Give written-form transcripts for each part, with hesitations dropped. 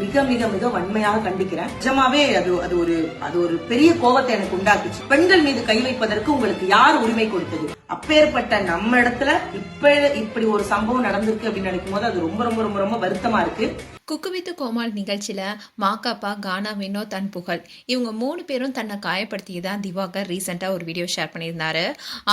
மிக மிக மிக வன்மையாக கண்டிக்கிறேன். நிஜமாவே அது ஒரு பெரிய கோபத்தை எனக்கு உண்டாக்குச்சு. பெண்கள் மீது கை வைப்பதற்கு உங்களுக்கு யார் உரிமை கொடுத்தது? அப்பேற்பட்ட நம்ம இடத்துல இப்படி ஒரு சம்பவம் நடந்திருக்கு அப்படின்னு நினைக்கும் போது அது ரொம்ப ரொம்ப ரொம்ப ரொம்ப வருத்தமா இருக்கு. குக்கு வித் கோமாளி நிகழ்ச்சியில மாகாப்பா, கானா, வினோத் அண்ட் புகழ் இவங்க 3 பேரும் தன்னை காயப்படுத்தியதான் திவாகர் ரீசெண்டா ஒரு வீடியோ ஷேர் பண்ணியிருந்தாரு.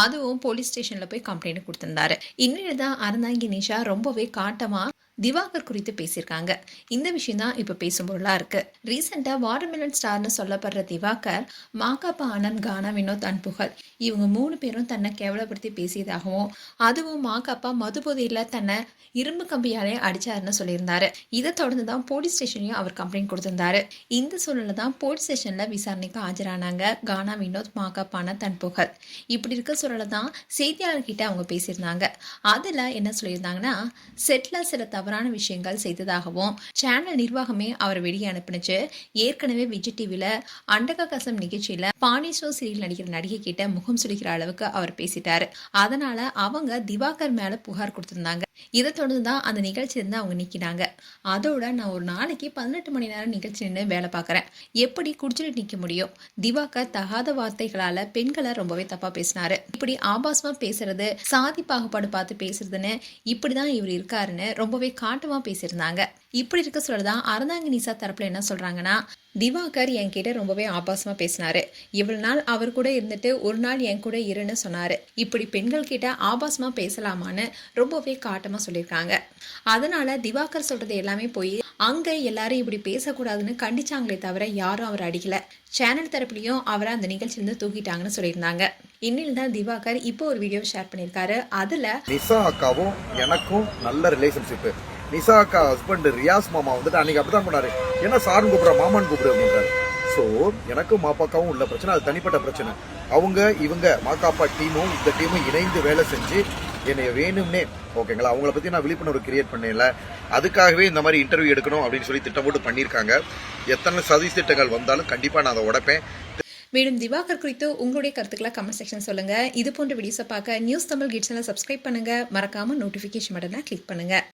அதுவும் போலீஸ் ஸ்டேஷன்ல போய் கம்ப்ளைண்ட் கொடுத்திருந்தாரு. இன்னும் தான் அறந்தாங்கி நிஷா ரொம்பவே காட்டமா திவாகர் குறித்து பேசியிருக்காங்க. இந்த விஷயம் தான் இப்போ பேசும் பொருளா இருக்கு. ரீசெண்டா வாட்டர்மெலன் ஸ்டார்னு சொல்லப்படுற திவாகர் மாகாப்பா, ஆனந்த், கானா, வினோத் அண்ட் புகழ் இவங்க 3 பேரும் தன்னை கேவலப்படுத்தி பேசியதாகவும், அதுவும் மாகாப்பா மதுபோதையில தன்னை இரும்பு கம்பியாலே அடிச்சாருன்னு சொல்லியிருந்தாரு. இதை தொடர்ந்து தான் போலீஸ் ஸ்டேஷன்லயும் அவர் கம்ப்ளைண்ட் கொடுத்திருந்தாரு. இந்த சூழல்ல தான் போலீஸ் ஸ்டேஷன்ல விசாரணைக்கு ஆஜரானாங்க கானா, வினோத், மாகாப்பா, ஆனந்த் அண்ட் புகழ். இப்படி இருக்க சூழல தான் செய்தியாளர்கிட்ட அவங்க பேசியிருந்தாங்க. அதுல என்ன சொல்லியிருந்தாங்கன்னா, செட்ல சில தவறான விஷயங்கள் செய்ததாகவும், சேனல் நிர்வாகமே அவர் வெளியே அனுப்பினுச்சு. ஏற்கனவே விஜய் டிவில அண்டககசம் நிகழ்ச்சியில பானிஷோ சீரியல் நடிக்கிற நடிகை கிட்ட முகம் சுளிக்கிற அளவுக்கு அவர் பேசிட்டாரு. அதனால அவங்க திவாகர் மேல புகார் கொடுத்திருந்தாங்க. இதை தொடர்ந்துதான் அந்த நிகழ்ச்சியிலிருந்து அவங்க நிக்கிறாங்க. அதோட நான் ஒரு நாளைக்கு 18 மணி நேரம் நிகழ்ச்சி நின்று வேலை பார்க்கறேன், எப்படி குடிச்சிட்டு நிக்க முடியும்? திவாகர் தகாத வார்த்தைகளால பெண்களை ரொம்பவே தப்பா பேசினாரு. இப்படி ஆபாசமா பேசுறது, சாதி பாகுபாடு பார்த்து பேசுறதுன்னு இப்படிதான் இவர் இருக்காருன்னு ரொம்பவே காட்டமா பேசியிருந்தாங்க. இப்படி இருக்க சொல்லதான் அறந்தாங்கி நிஷா தரப்புல என்ன சொல்றாங்கன்னா, திவாகர் என்கிட்ட ரொம்பவே ஆபாசமா பேசினாரு. இவ்வளவு நாள் அவர் கூட இருந்துட்டு ஒரு நாள் என் கூட இருன்னு சொன்னாரு. இப்படி பெண்கள் கிட்ட ஆபாசமா பேசலாமான்னு ரொம்பவே காட்டமா சொல்லியிருக்காங்க. அதனால திவாகர் சொல்றது எல்லாமே போய் அங்க எல்லாரும் இப்படி பேசக்கூடாதுன்னு கண்டிச்சாங்களே தவிர யாரும் அவர் அடிக்கல. சேனல் தரப்புலையும் அவரை அந்த நிகழ்ச்சியிலிருந்து தூக்கிட்டாங்கன்னு சொல்லியிருந்தாங்க. இன்னில் தான் திவாகர் இப்போ ஒரு வீடியோ ஷேர் பண்ணியிருக்காரு. அதுல நிஷா அக்காவும் எனக்கும் நல்ல ரிலேஷன்ஷிப். நிஷா அக்கா ஹஸ்பண்ட் ரியாஸ் மாமா வந்துட்டு அன்னைக்கு அப்படிதான் பண்ணாரு, என்ன சாருன்னு கூப்பிடுற, மாமான்னு கூப்பிடு அப்படின்றாரு. ஸோ எனக்கும் மாப்பாக்காவும் உள்ள பிரச்சனை, அது தனிப்பட்ட பிரச்சனை. இவங்க மாக்காப்பா டீமும் இந்த டீமும் இணைந்து வேலை செஞ்சு என்னைய வேணும்னே, ஓகேங்களா, அவங்கள பத்தி நான் விழிப்புணர்வு கிரியேட் பண்ணல. அதுக்காகவே இந்த மாதிரி இன்டர்வியூ எடுக்கணும் அப்படின்னு சொல்லி திட்டம் போட்டு பண்ணியிருக்காங்க. எத்தனை சதி திட்டங்கள் வந்தாலும் கண்டிப்பா நான் அதை உடைப்பேன். மேலும் திவாகர் குறித்து உங்களுடைய கருத்துக்களை கமெண்ட் செக்ஷன் சொல்லுங்க. இது போன்ற வீடியோஸை பார்க்க நியூஸ் தமிழ் கிட்ஸ் சேனலை சப்ஸ்கிரைப் பண்ணுங்க. மறக்காம நோட்டிபிகேஷன் பட்டனை கிளிக் பண்ணுங்க.